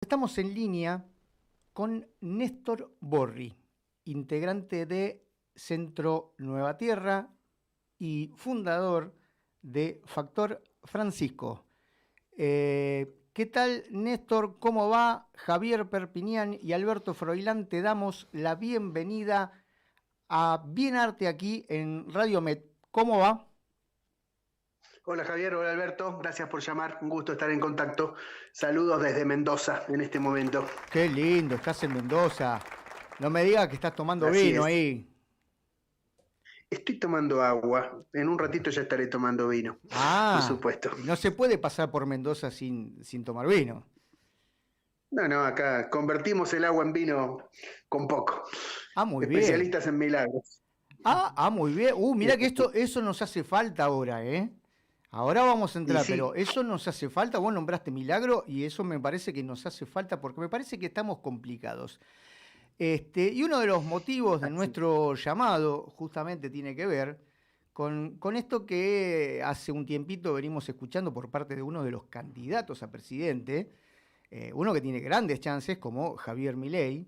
Estamos en línea con Néstor Borri, integrante de Centro Nueva Tierra y fundador de Factor Francisco. ¿Qué tal, Néstor? ¿Cómo va? Javier Perpiñán y Alberto Froilán, te damos la bienvenida a Bien Arte aquí en Radio Met. ¿Cómo va? Hola Javier, hola Alberto, gracias por llamar, un gusto estar en contacto. Saludos desde Mendoza en este momento. Qué lindo, estás en Mendoza. No me digas que estás tomando Así vino es. ahí. Estoy tomando agua, en un ratito ya estaré tomando vino, por Ah, supuesto. y no se puede pasar por Mendoza sin tomar vino. No, no, acá convertimos el agua en vino con poco. Ah, muy bien. Especialistas en milagros. Muy bien. Mirá que Este, eso nos hace falta ahora, ¿eh? Ahora vamos a y entrar, pero sí, eso nos hace falta. Vos nombraste milagro y eso me parece que nos hace falta porque me parece que estamos complicados. Y uno de los motivos de así. nuestro llamado justamente tiene que ver con esto que hace un tiempito venimos escuchando por parte de uno de los candidatos a presidente, uno que tiene grandes chances como Javier Milei,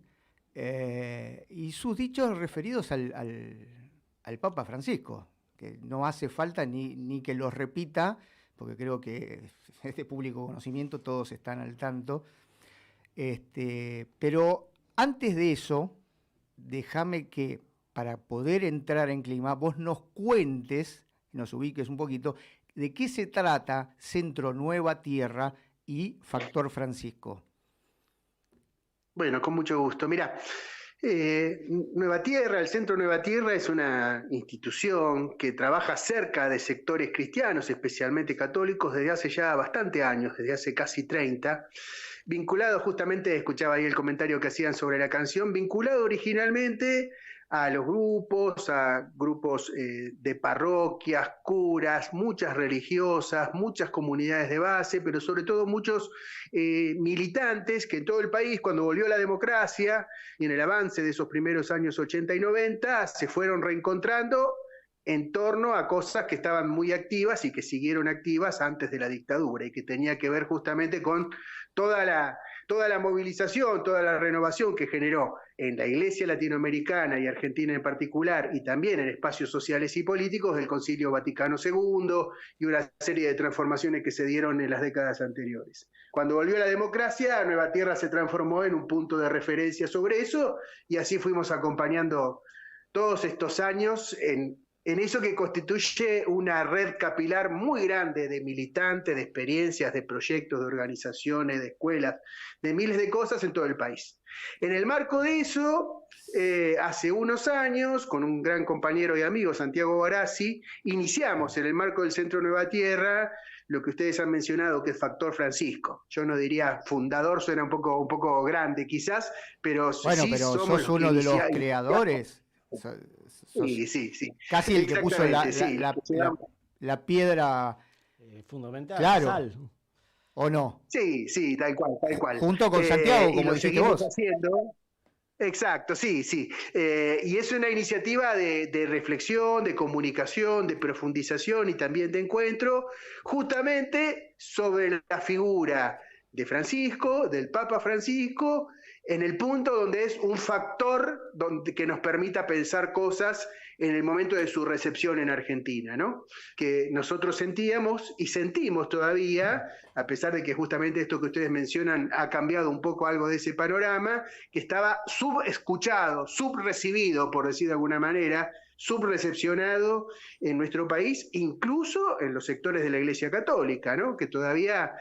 y sus dichos referidos al Papa Francisco, que no hace falta ni que los repita, porque creo que es de público conocimiento, todos están al tanto. Pero antes de eso, déjame que para poder entrar en clima, vos nos cuentes, nos ubiques un poquito, de qué se trata Centro Nueva Tierra y Factor Francisco. Bueno, con mucho gusto. Mira, Nueva Tierra, el Centro Nueva Tierra es una institución que trabaja cerca de sectores cristianos, especialmente católicos, desde hace ya bastante años, desde hace casi 30, vinculado justamente, escuchaba ahí el comentario que hacían sobre la canción, vinculado originalmente a grupos de parroquias, curas, muchas religiosas, muchas comunidades de base, pero sobre todo muchos militantes que en todo el país, cuando volvió la democracia y en el avance de esos primeros años 80 y 90, se fueron reencontrando en torno a cosas que estaban muy activas y que siguieron activas antes de la dictadura y que tenía que ver justamente con toda la movilización, toda la renovación que generó en la Iglesia latinoamericana y argentina en particular, y también en espacios sociales y políticos del Concilio Vaticano II y una serie de transformaciones que se dieron en las décadas anteriores. Cuando volvió la democracia, Nueva Tierra se transformó en un punto de referencia sobre eso y así fuimos acompañando todos estos años en eso que constituye una red capilar muy grande de militantes, de experiencias, de proyectos, de organizaciones, de escuelas, de miles de cosas en todo el país. En el marco de eso, hace unos años, con un gran compañero y amigo, Santiago Barassi, iniciamos en el marco del Centro Nueva Tierra lo que ustedes han mencionado, que es Factor Francisco. Yo no diría fundador, suena un poco grande quizás, pero Bueno, sí pero somos sos los que uno de los iniciamos. creadores. Sos Sí, sí, sí, casi el que puso exactamente, sí. la piedra, Fundamental, la claro, sal. ¿o no? Sí, sí, tal cual, tal cual. Junto con Santiago, Y como lo dijiste seguimos vos. haciendo. Exacto, sí, sí. Y es una iniciativa de reflexión, de comunicación, de profundización y también de encuentro, justamente sobre la figura de Francisco, del Papa Francisco, en el punto donde es un factor que nos permita pensar cosas en el momento de su recepción en Argentina, ¿no? Que nosotros sentíamos y sentimos todavía, a pesar de que justamente esto que ustedes mencionan ha cambiado un poco algo de ese panorama, que estaba subescuchado, subrecibido, por decir de alguna manera, subrecepcionado en nuestro país, incluso en los sectores de la Iglesia Católica, ¿no? Que todavía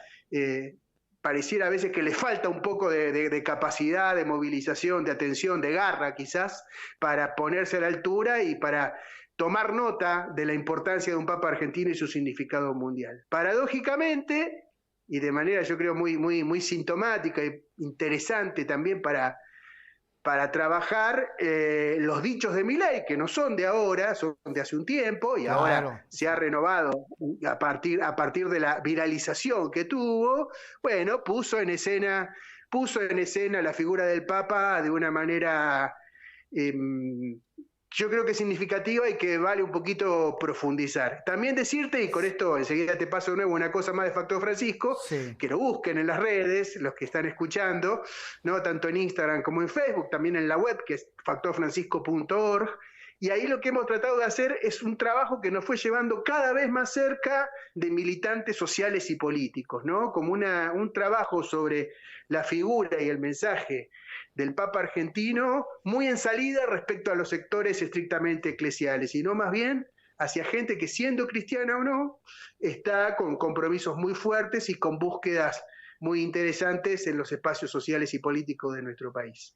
pareciera a veces que le falta un poco de capacidad, de movilización, de atención, de garra quizás, para ponerse a la altura y para tomar nota de la importancia de un Papa argentino y su significado mundial. Paradójicamente, y de manera yo creo muy sintomática e interesante también para trabajar los dichos de Milei, que no son de ahora, son de hace un tiempo, y ahora Claro. se ha renovado a partir de la viralización que tuvo, bueno, puso en escena la figura del Papa de una manera eh, yo creo que es significativa y que vale un poquito profundizar. También decirte, y con esto enseguida te paso de nuevo una cosa más de Factor Francisco, Sí. que lo busquen en las redes, los que están escuchando, ¿no? Tanto en Instagram como en Facebook, también en la web, que es factorfrancisco.org. Y ahí lo que hemos tratado de hacer es un trabajo que nos fue llevando cada vez más cerca de militantes sociales y políticos, ¿no? Como un trabajo sobre la figura y el mensaje del Papa argentino, muy en salida respecto a los sectores estrictamente eclesiales, y no más bien hacia gente que, siendo cristiana o no, está con compromisos muy fuertes y con búsquedas muy interesantes en los espacios sociales y políticos de nuestro país.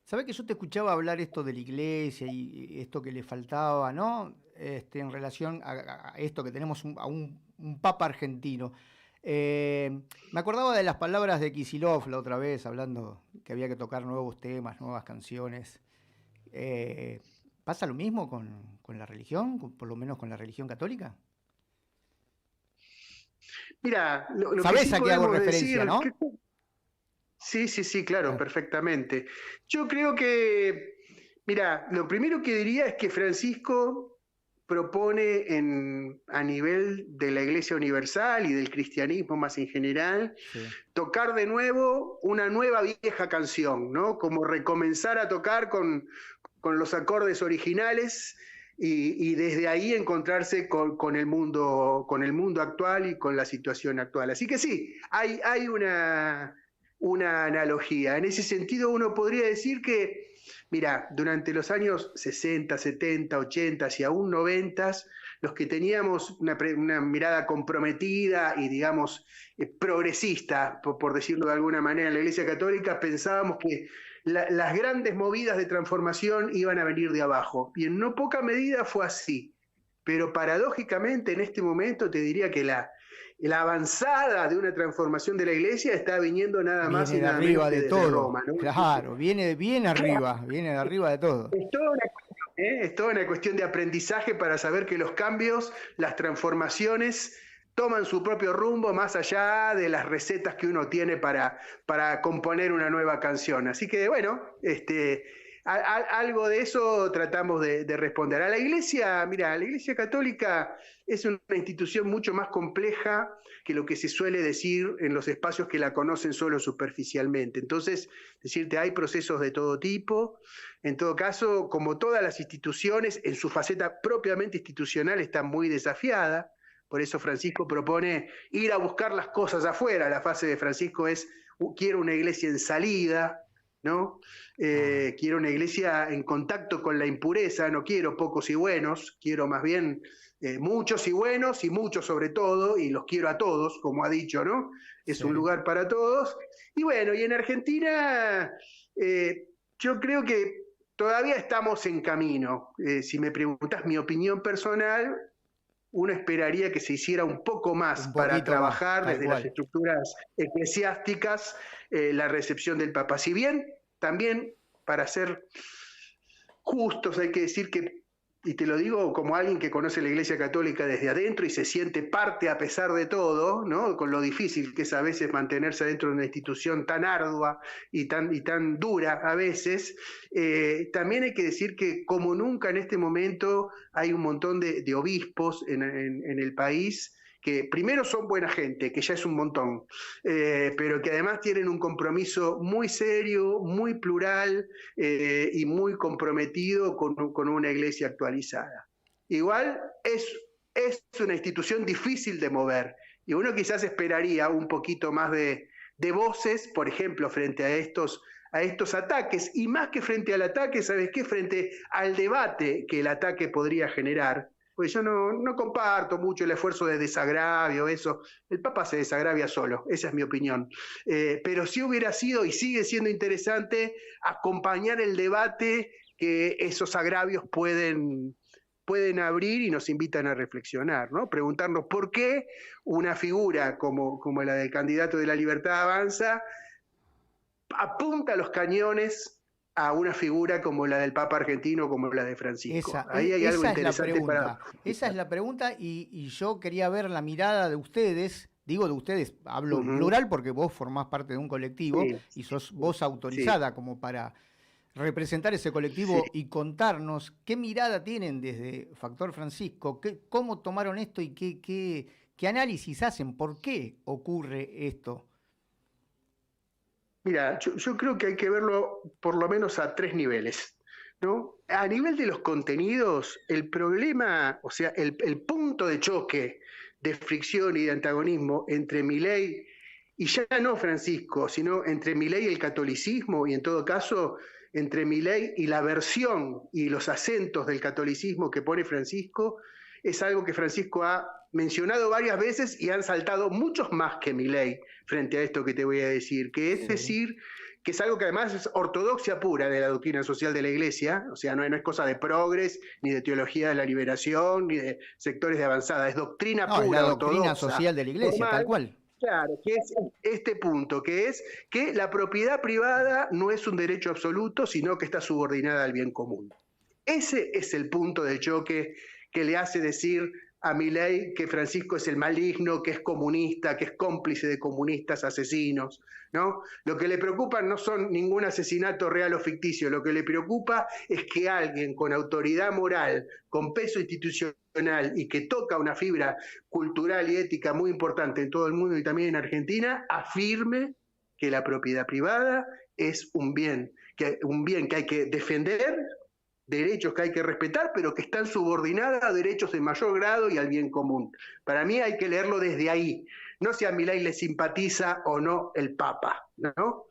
¿Sabés que yo te escuchaba hablar esto de la iglesia y esto que le faltaba, ¿no? En relación a esto que tenemos a un papa argentino. Me acordaba de las palabras de Kicillof la otra vez, hablando que había que tocar nuevos temas, nuevas canciones. ¿Pasa lo mismo con la religión, por lo menos con la religión católica? Mira, lo que ¿Sabés sí a qué hago podemos referencia, decir, no? Sí, claro, perfectamente. Yo creo que, mira, lo primero que diría es que Francisco propone a nivel de la Iglesia Universal y del cristianismo más en general, Sí. tocar de nuevo una nueva vieja canción, ¿no? Como recomenzar a tocar con los acordes originales y desde ahí encontrarse con el mundo actual y con la situación actual. Así que sí, hay una analogía. En ese sentido, uno podría decir que, mira, durante los años 60, 70, 80 y aún 90, los que teníamos una mirada comprometida y, digamos, progresista, por decirlo de alguna manera, en la Iglesia Católica, pensábamos que las grandes movidas de transformación iban a venir de abajo. Y en no poca medida fue así. Pero paradójicamente, en este momento, te diría que la avanzada de una transformación de la Iglesia está viniendo nada más y nada menos que desde Roma, ¿no? Claro, viene bien arriba, viene de arriba de todo. Es toda una cuestión de aprendizaje para saber que los cambios, las transformaciones toman su propio rumbo más allá de las recetas que uno tiene para componer una nueva canción. Así que bueno, algo de eso tratamos de responder. A la Iglesia, mira, la Iglesia Católica es una institución mucho más compleja que lo que se suele decir en los espacios que la conocen solo superficialmente. Entonces, decirte, hay procesos de todo tipo. En todo caso, como todas las instituciones, en su faceta propiamente institucional está muy desafiada. Por eso Francisco propone ir a buscar las cosas afuera. La fase de Francisco es, quiero una iglesia en salida, ¿no? Quiero una iglesia en contacto con la impureza, no quiero pocos y buenos, quiero más bien muchos y buenos y muchos sobre todo, y los quiero a todos, como ha dicho, ¿no? Es un lugar para todos. Y bueno, y en Argentina yo creo que todavía estamos en camino. Si me preguntas mi opinión personal, uno esperaría que se hiciera un poco más para trabajar desde las estructuras eclesiásticas la recepción del Papa. Si bien también, para ser justos, hay que decir que, y te lo digo como alguien que conoce la Iglesia Católica desde adentro y se siente parte a pesar de todo, ¿no? Con lo difícil que es a veces mantenerse dentro de una institución tan ardua y tan dura a veces, también hay que decir que como nunca en este momento hay un montón de obispos en el país que primero son buena gente, que ya es un montón, pero que además tienen un compromiso muy serio, muy plural y muy comprometido con una iglesia actualizada. Igual es una institución difícil de mover y uno quizás esperaría un poquito más de voces, por ejemplo, frente a estos ataques, y más que frente al ataque, ¿sabes qué? Frente al debate que el ataque podría generar. Pues yo no comparto mucho el esfuerzo de desagravio, eso. El Papa se desagravia solo, esa es mi opinión. Pero sí hubiera sido y sigue siendo interesante acompañar el debate que esos agravios pueden abrir y nos invitan a reflexionar, ¿no? Preguntarnos por qué una figura como la del candidato de La Libertad Avanza apunta los cañones a una figura como la del Papa argentino, como la de Francisco. Ahí hay algo interesante para... Esa es la pregunta y yo quería ver la mirada de ustedes, digo de ustedes, hablo plural porque vos formás parte de un colectivo y sos voz autorizada como para representar ese colectivo y contarnos qué mirada tienen desde Factor Francisco, cómo tomaron esto y qué análisis hacen, por qué ocurre esto. Mira, yo creo que hay que verlo por lo menos a 3 niveles, ¿no? A nivel de los contenidos, el problema, o sea, el punto de choque, de fricción y de antagonismo entre Milei y ya no Francisco, sino entre Milei y el catolicismo, y en todo caso entre Milei y la versión y los acentos del catolicismo que pone Francisco, es algo que Francisco ha mencionado varias veces y han saltado muchos más que Milei frente a esto que te voy a decir, que es decir, que es algo que además es ortodoxia pura de la doctrina social de la Iglesia, o sea, no es cosa de progres, ni de teología de la liberación, ni de sectores de avanzada, es doctrina pura, es la ortodoxa, doctrina social de la Iglesia, formal, tal cual. Claro, que es este punto, que es que la propiedad privada no es un derecho absoluto, sino que está subordinada al bien común. Ese es el punto del choque que le hace decir a Milei que Francisco es el maligno, que es comunista, que es cómplice de comunistas asesinos, ¿no? Lo que le preocupa no son ningún asesinato real o ficticio, lo que le preocupa es que alguien con autoridad moral, con peso institucional y que toca una fibra cultural y ética muy importante en todo el mundo y también en Argentina, afirme que la propiedad privada es un bien que hay que defender, derechos que hay que respetar, pero que están subordinadas a derechos de mayor grado y al bien común. Para mí hay que leerlo desde ahí, no si a Milei le simpatiza o no el Papa, ¿no?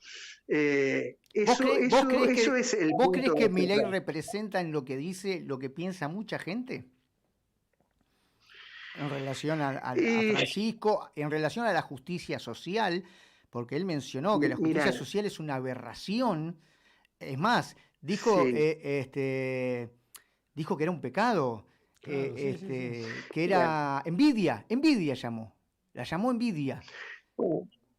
Eso es el ¿Vos punto. crees que Milei representa en lo que dice, lo que piensa mucha gente? En relación a Francisco, en relación a la justicia social, porque él mencionó que la justicia social es una aberración. Es más, dijo, dijo que era un pecado, claro, que era envidia la llamó envidia.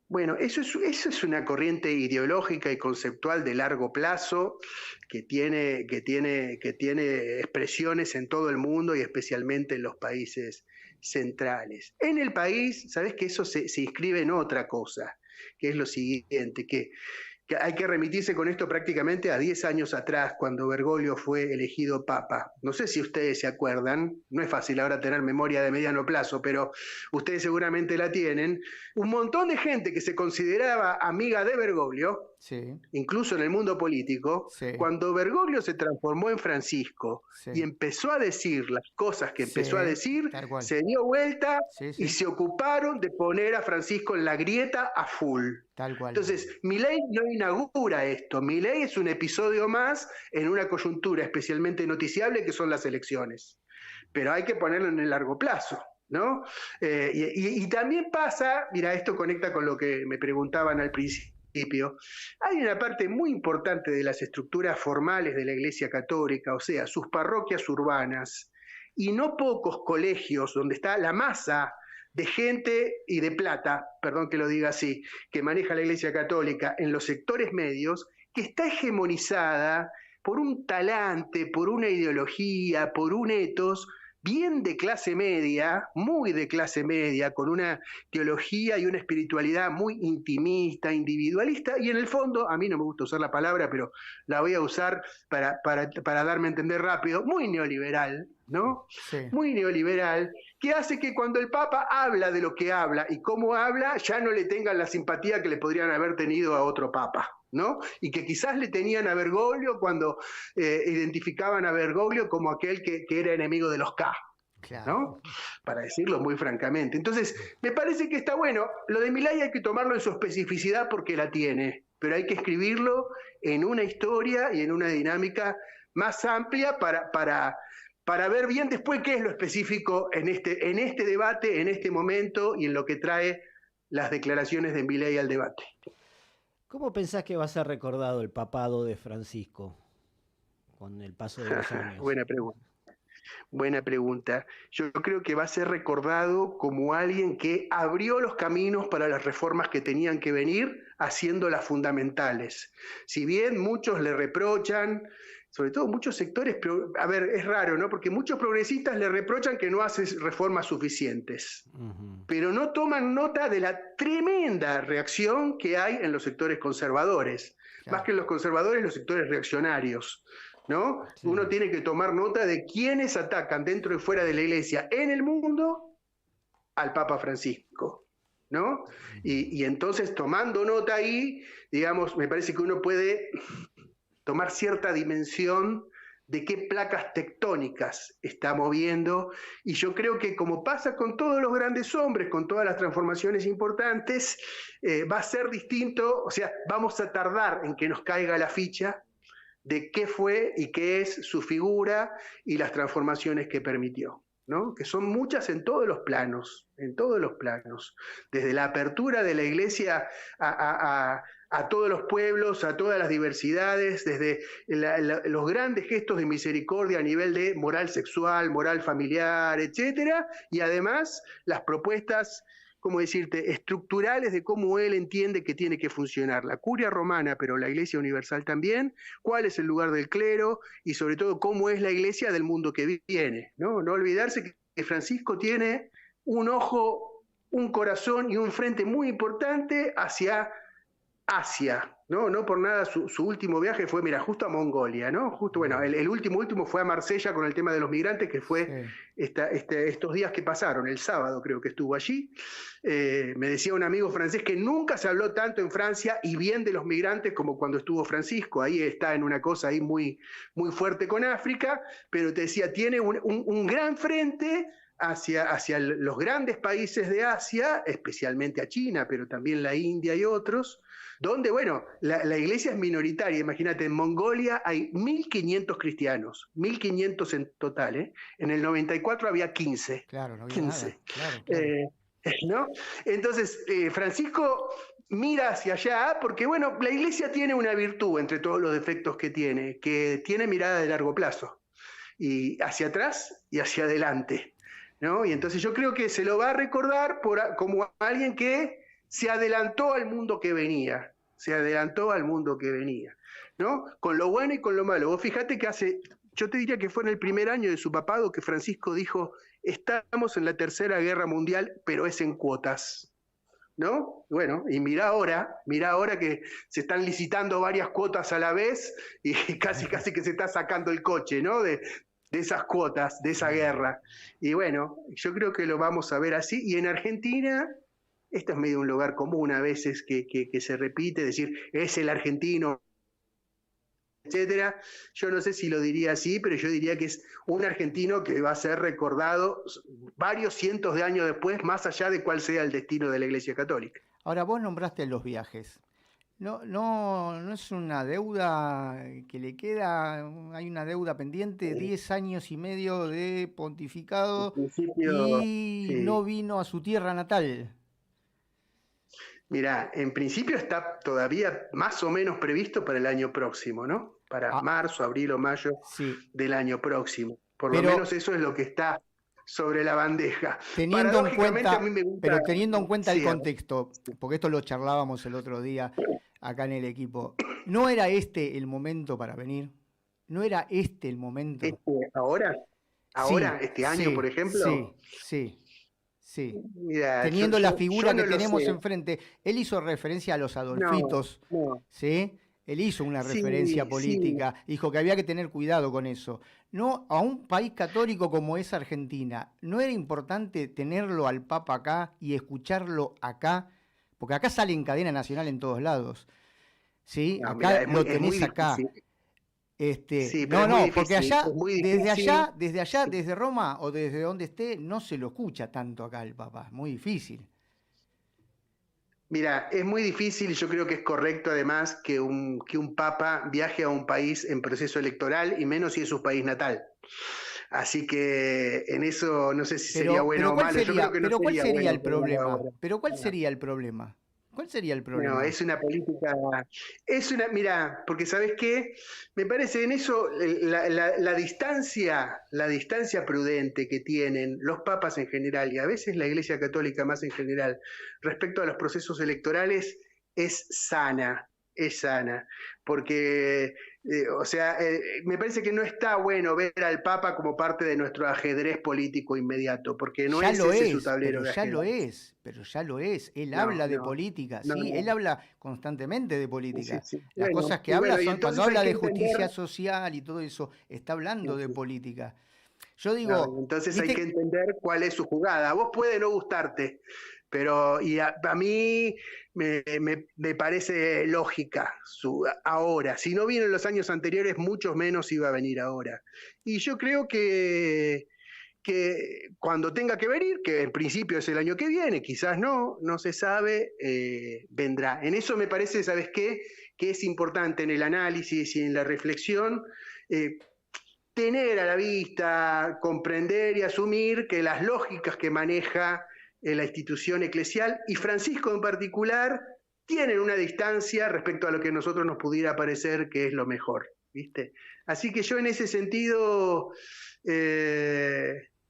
Bueno, eso es una corriente ideológica y conceptual de largo plazo que tiene expresiones en todo el mundo y especialmente en los países centrales. En el país, sabes que eso se inscribe en otra cosa, que es lo siguiente, que hay que remitirse con esto prácticamente a 10 años atrás, cuando Bergoglio fue elegido papa. No sé si ustedes se acuerdan, no es fácil ahora tener memoria de mediano plazo, pero ustedes seguramente la tienen. Un montón de gente que se consideraba amiga de Bergoglio, incluso en el mundo político, cuando Bergoglio se transformó en Francisco y empezó a decir las cosas que empezó a decir, se dio vuelta y se ocuparon de poner a Francisco en la grieta a full. Tal cual. Entonces, Milei no inaugura esto. Milei es un episodio más en una coyuntura especialmente noticiable que son las elecciones. Pero hay que ponerlo en el largo plazo, ¿no? Y también pasa, mira, esto conecta con lo que me preguntaban al principio, hay una parte muy importante de las estructuras formales de la Iglesia Católica, o sea, sus parroquias urbanas, y no pocos colegios donde está la masa de gente y de plata, perdón que lo diga así, que maneja la Iglesia Católica en los sectores medios, que está hegemonizada por un talante, por una ideología, por un etos bien de clase media, muy de clase media, con una teología y una espiritualidad muy intimista, individualista, y en el fondo, a mí no me gusta usar la palabra, pero la voy a usar para darme a entender rápido, muy neoliberal, ¿no? Muy neoliberal, que hace que cuando el Papa habla de lo que habla y cómo habla, ya no le tengan la simpatía que le podrían haber tenido a otro Papa, ¿no? Y que quizás le tenían a Bergoglio cuando identificaban a Bergoglio como aquel que era enemigo de los K, ¿no? Para decirlo muy francamente. Entonces, me parece que está bueno. Lo de Milei hay que tomarlo en su especificidad porque la tiene, pero hay que escribirlo en una historia y en una dinámica más amplia para ver bien después qué es lo específico en este debate, en este momento y en lo que trae las declaraciones de Milei al debate. ¿Cómo pensás que va a ser recordado el papado de Francisco con el paso de los años? Buena pregunta. Yo creo que va a ser recordado como alguien que abrió los caminos para las reformas que tenían que venir, haciéndolas fundamentales. Si bien muchos le reprochan sobre todo muchos sectores, pero, a ver, es raro, ¿no? Porque muchos progresistas le reprochan que no hace reformas suficientes, pero no toman nota de la tremenda reacción que hay en los sectores conservadores, más que en los conservadores, los sectores reaccionarios, ¿no? Sí. Uno tiene que tomar nota de quiénes atacan dentro y fuera de la Iglesia en el mundo al Papa Francisco, ¿no? Y entonces, tomando nota ahí, digamos, me parece que uno puede tomar cierta dimensión de qué placas tectónicas está moviendo, y yo creo que, como pasa con todos los grandes hombres, con todas las transformaciones importantes, va a ser distinto, o sea, vamos a tardar en que nos caiga la ficha de qué fue y qué es su figura y las transformaciones que permitió, ¿no? Que son muchas en todos los planos, desde la apertura de la Iglesia a todos los pueblos, a todas las diversidades, desde los grandes gestos de misericordia a nivel de moral sexual, moral familiar, etcétera, y además las propuestas, ¿cómo decirte?, estructurales de cómo él entiende que tiene que funcionar la curia romana, pero la Iglesia universal también, cuál es el lugar del clero y sobre todo cómo es la Iglesia del mundo que viene, ¿no? No olvidarse que Francisco tiene un ojo, un corazón y un frente muy importante hacia Asia, ¿no? No por nada su último viaje fue, mira, justo a Mongolia, ¿no? Justo, bueno, el último fue a Marsella con el tema de los migrantes, que fue estos días que pasaron, el sábado creo que estuvo allí. Me decía un amigo francés que nunca se habló tanto en Francia y bien de los migrantes como cuando estuvo Francisco. Ahí está en una cosa ahí muy, muy fuerte con África, pero te decía, tiene un gran frente hacia los grandes países de Asia, especialmente a China, pero también la India y otros, donde, bueno, la iglesia es minoritaria. Imagínate, en Mongolia hay 1.500 cristianos, 1.500 en total, ¿eh? En el 94 había 15. Claro, no había 15. Nada. Claro. ¿No? Entonces, Francisco mira hacia allá porque, bueno, la iglesia tiene una virtud entre todos los defectos que tiene mirada de largo plazo, y hacia atrás y hacia adelante, ¿no? Y entonces yo creo que se lo va a recordar como alguien que se adelantó al mundo que venía, ¿no? Con lo bueno y con lo malo. Vos fíjate que yo te diría que fue en el primer año de su papado que Francisco dijo, estamos en la Tercera Guerra Mundial, pero es en cuotas, ¿no? Bueno, y mira ahora que se están licitando varias cuotas a la vez y casi que se está sacando el coche, ¿no? De esas cuotas, de esa guerra. Y bueno, yo creo que lo vamos a ver así. Y en Argentina, esto es medio un lugar común a veces que se repite, decir, es el argentino, etcétera. Yo no sé si lo diría así, pero yo diría que es un argentino que va a ser recordado varios cientos de años después, más allá de cuál sea el destino de la Iglesia Católica. Ahora, vos nombraste los viajes. No es una deuda que le queda, hay una deuda pendiente, 10 años y medio de pontificado y no vino a su tierra natal. Mirá, en principio está todavía más o menos previsto para el año próximo, ¿no? Para marzo, abril o mayo del año próximo. Por lo menos eso es lo que está sobre la bandeja. Teniendo en cuenta el contexto, porque esto lo charlábamos el otro día acá en el equipo, ¿no era este el momento para venir? ¿No era este el momento? ¿Ahora? ¿Este año, por ejemplo? Sí. Mirá, teniendo la figura que tenemos enfrente. Él hizo referencia a los Adolfitos, ¿sí? Él hizo una referencia política, dijo que había que tener cuidado con eso. No, a un país católico como es Argentina, ¿no era importante tenerlo al Papa acá y escucharlo acá? Porque acá sale en cadena nacional en todos lados, ¿sí? Acá lo tenés acá. Porque allá, desde Roma o desde donde esté, no se lo escucha tanto acá el Papa, es muy difícil. Mira, es muy difícil y yo creo que es correcto además que un Papa viaje a un país en proceso electoral y menos si es su país natal. Así que en eso no sé si sería bueno o malo. Pero ¿cuál sería el problema? ¿Cuál sería el problema? No, es una política, mira, porque ¿sabes qué? Me parece en eso la distancia prudente que tienen los papas en general y a veces la Iglesia Católica más en general respecto a los procesos electorales es sana. es sana, porque, o sea, me parece que no está bueno ver al Papa como parte de nuestro ajedrez político inmediato, porque no Ya es lo ese su es, tablero pero de ya lo ajedrez. es, pero ya lo es. Él No, habla de no, política, no, sí, él no. habla constantemente de Sí, política. sí. Las Bueno, cosas que y habla bueno, y son, cuando entonces hay habla que de entender, justicia social y todo eso, está hablando de sí, política. Yo no, digo, entonces hay que viste, entender cuál es su jugada. A vos puede no gustarte, pero a mí me parece lógica ahora. Si no vino en los años anteriores, mucho menos iba a venir ahora. Y yo creo que cuando tenga que venir, que en principio es el año que viene, quizás no, no se sabe, vendrá. En eso me parece, ¿sabes qué? Que es importante en el análisis y en la reflexión. Tener a la vista, comprender y asumir que las lógicas que maneja la institución eclesial y Francisco en particular tienen una distancia respecto a lo que a nosotros nos pudiera parecer que es lo mejor, ¿viste? Así que yo en ese sentido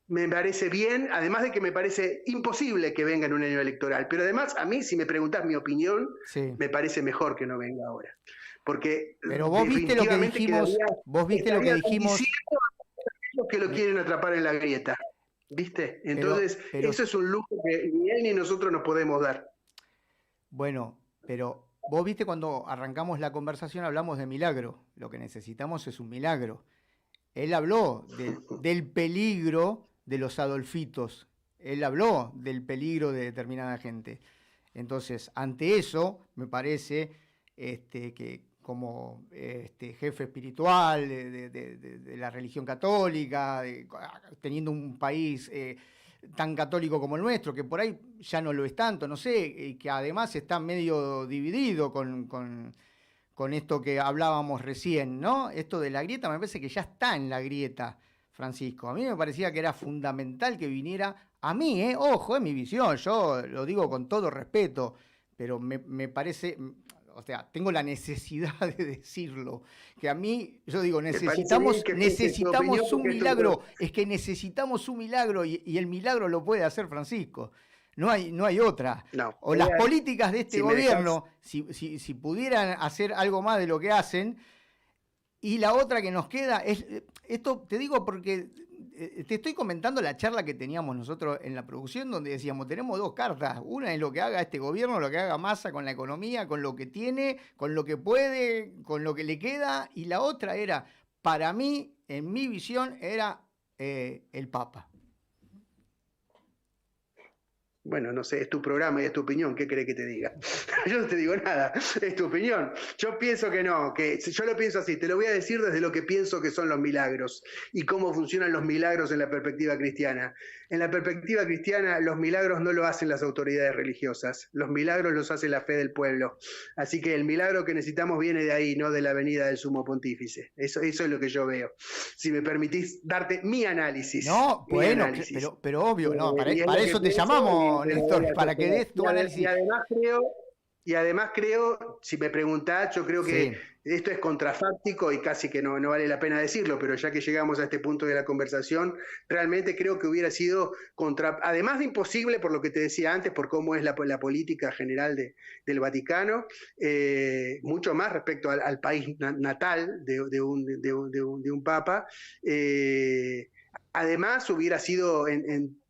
me parece bien, además de que me parece imposible que venga en un año electoral, pero además a mí, si me preguntás mi opinión, sí. me parece mejor que no venga ahora, porque Pero definitivamente quedaría, vos viste lo que estaría dijimos, bendiciendo a los que lo me- quieren atrapar en la grieta, ¿viste? Entonces, pero eso es un lujo que ni él ni nosotros nos podemos dar. bueno, pero vos viste cuando arrancamos la conversación hablamos de milagro. Lo que necesitamos es un milagro. Él habló del peligro de los adolfitos. Él habló del peligro de determinada gente. Entonces, ante eso, me parece que como jefe espiritual de la religión católica, teniendo un país tan católico como el nuestro, que por ahí ya no lo es tanto, no sé, y que además está medio dividido con esto que hablábamos recién, ¿no? Esto de la grieta me parece que ya está en la grieta, Francisco. A mí me parecía que era fundamental que viniera, a mí, ojo, es mi visión, yo lo digo con todo respeto, pero me parece, o sea, tengo la necesidad de decirlo, que a mí, yo digo, Me parece bien que exprese tu opinión necesitamos un porque es tu milagro, es que necesitamos un milagro y el milagro lo puede hacer Francisco. No hay otra. No, O las políticas de este si me dejas, gobierno, si pudieran hacer algo más de lo que hacen, y la otra que nos queda es, esto te digo porque te estoy comentando la charla que teníamos nosotros en la producción, donde decíamos, tenemos dos cartas, una es lo que haga este gobierno, lo que haga Massa con la economía, con lo que tiene, con lo que puede, con lo que le queda, y la otra era, para mí, en mi visión, era el Papa. bueno, no sé, es tu programa y es tu opinión, ¿qué crees que te diga? Yo no te digo nada, es tu opinión. Yo pienso que no, que yo lo pienso así, te lo voy a decir desde lo que pienso que son los milagros y cómo funcionan los milagros en la perspectiva cristiana. En la perspectiva cristiana, los milagros no lo hacen las autoridades religiosas, los milagros los hace la fe del pueblo. Así que el milagro que necesitamos viene de ahí, no de la venida del sumo pontífice. Eso es lo que yo veo. Si me permitís darte mi análisis. No, Mi bueno, análisis. pero obvio, no, Y es para lo que eso te pienso llamamos, y te lo voy Néstor, a para que sostener. des tu análisis. Y además creo, si me preguntás, yo creo que Sí, esto es contrafáctico y casi que no vale la pena decirlo, pero ya que llegamos a este punto de la conversación, realmente creo que hubiera sido además de imposible por lo que te decía antes, por cómo es la política general del Vaticano, mucho más respecto al país natal de un papa. Además hubiera sido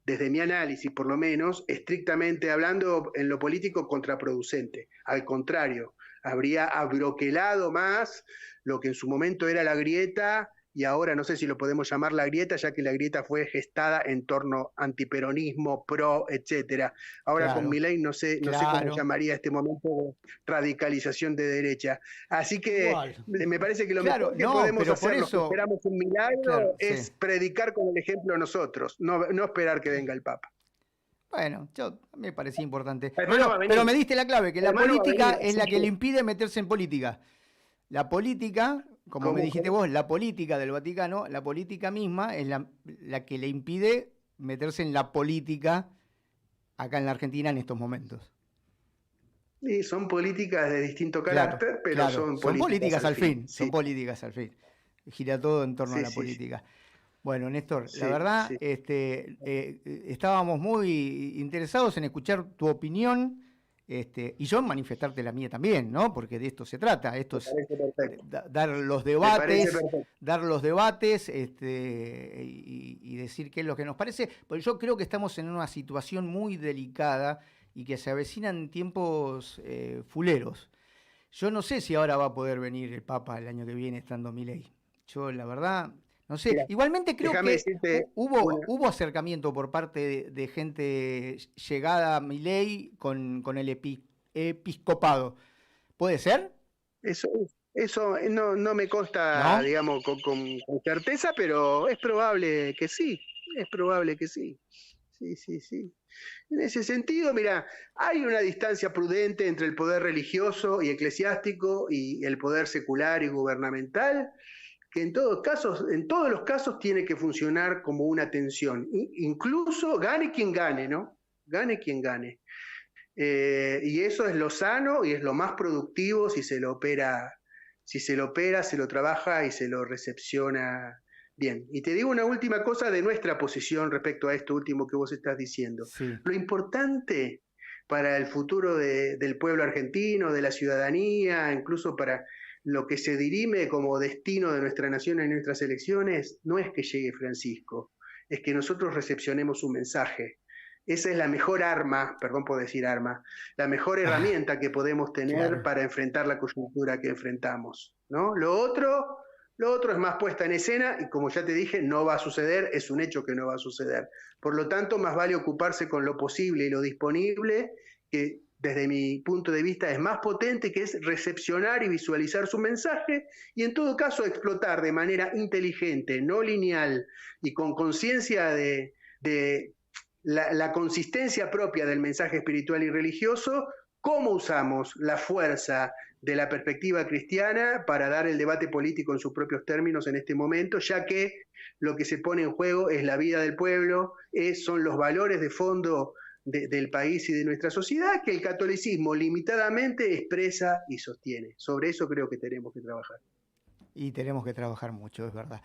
desde mi análisis por lo menos, estrictamente hablando en lo político contraproducente. Al contrario, habría abroquelado más lo que en su momento era la grieta y ahora no sé si lo podemos llamar la grieta, ya que la grieta fue gestada en torno a antiperonismo, pro, etcétera. Ahora con claro, Milei no sé cómo claro. llamaría este momento de radicalización de derecha. Así que Igual. me parece que lo Claro, mejor que no, podemos pero por hacer los que eso, esperamos un claro, milagro sí. es predicar con el ejemplo nosotros, no esperar que venga el Papa. Bueno, a mí me parecía importante. Hermano va a Pero venir, me diste la clave, que la hermano va a política venir, es así la que que le impide meterse en política. La política, como me como dijiste vos, la política del Vaticano, la política misma es la que le impide meterse en la política acá en la Argentina en estos momentos. y son políticas de distinto Claro, carácter, pero claro. son Son políticas políticas al al fin. fin, son Sí, políticas al fin. Gira todo en torno a sí, la sí, sí, política. Bueno, Néstor, la sí, verdad, sí. estábamos muy interesados en escuchar tu opinión Y yo manifestarte la mía también, ¿no? Porque de esto se trata. Esto es dar los debates, y decir qué es lo que nos parece. Porque yo creo que estamos en una situación muy delicada y que se avecinan tiempos fuleros. Yo no sé si ahora va a poder venir el Papa el año que viene estando Milei. Yo, la verdad, no sé. Mira, Igualmente creo que hubo una... acercamiento por parte de gente llegada a Milei con el episcopado. ¿Puede ser? Eso no me consta, ¿No? digamos, con certeza, pero es probable que sí. Es probable que sí. Sí, sí, sí. En ese sentido, mira, hay una distancia prudente entre el poder religioso y eclesiástico y el poder secular y gubernamental, que en todos los casos tiene que funcionar como una tensión. Incluso gane quien gane, ¿no? Gane quien gane. Y eso es lo sano y es lo más productivo si se lo opera, se lo trabaja y se lo recepciona bien. Y te digo una última cosa de nuestra posición respecto a esto último que vos estás diciendo. Sí. Lo importante para el futuro del pueblo argentino, de la ciudadanía, incluso para lo que se dirime como destino de nuestra nación en nuestras elecciones, no es que llegue Francisco, es que nosotros recepcionemos un mensaje. Esa es la mejor arma, perdón por decir arma, la mejor herramienta que podemos tener para enfrentar la coyuntura que enfrentamos, ¿no? Lo otro es más puesta en escena y como ya te dije, no va a suceder, es un hecho que no va a suceder. Por lo tanto, más vale ocuparse con lo posible y lo disponible, que desde mi punto de vista es más potente, que es recepcionar y visualizar su mensaje y en todo caso explotar de manera inteligente, no lineal y con conciencia de la consistencia propia del mensaje espiritual y religioso, cómo usamos la fuerza de la perspectiva cristiana para dar el debate político en sus propios términos en este momento, ya que lo que se pone en juego es la vida del pueblo, son los valores de fondo del país y de nuestra sociedad que el catolicismo limitadamente expresa y sostiene. Sobre eso creo que tenemos que trabajar. Y tenemos que trabajar mucho, es verdad.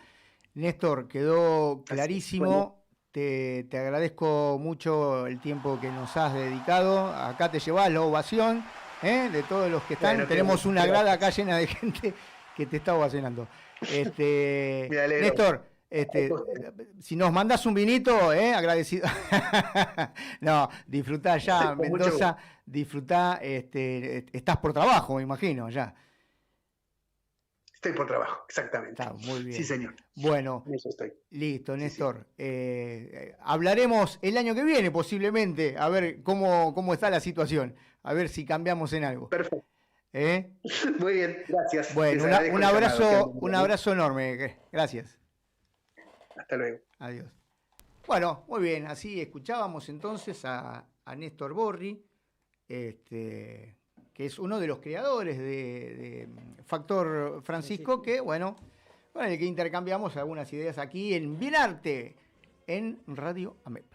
Néstor, quedó clarísimo. Bueno. Te agradezco mucho el tiempo que nos has dedicado. Acá te llevas la ovación de todos los que están. Bueno, tenemos una grada acá llena de gente que te está ovacionando. Néstor, si nos mandás un vinito, agradecido. No, disfrutá ya, Mendoza, disfrutá. Estás por trabajo, me imagino, ya. Estoy por trabajo, exactamente. Está muy bien. Sí, señor. Bueno, en eso estoy. Listo, Néstor. Sí, sí. Hablaremos el año que viene, posiblemente, a ver cómo está la situación, a ver si cambiamos en algo. Perfecto. Muy bien, gracias. Bueno, un abrazo enorme. Gracias. Hasta luego. Adiós. Bueno, muy bien, así escuchábamos entonces a Néstor Borri, que es uno de los creadores de Factor Francisco, que, bueno, con el que intercambiamos algunas ideas aquí en Bien Arte, en Radio AMEP.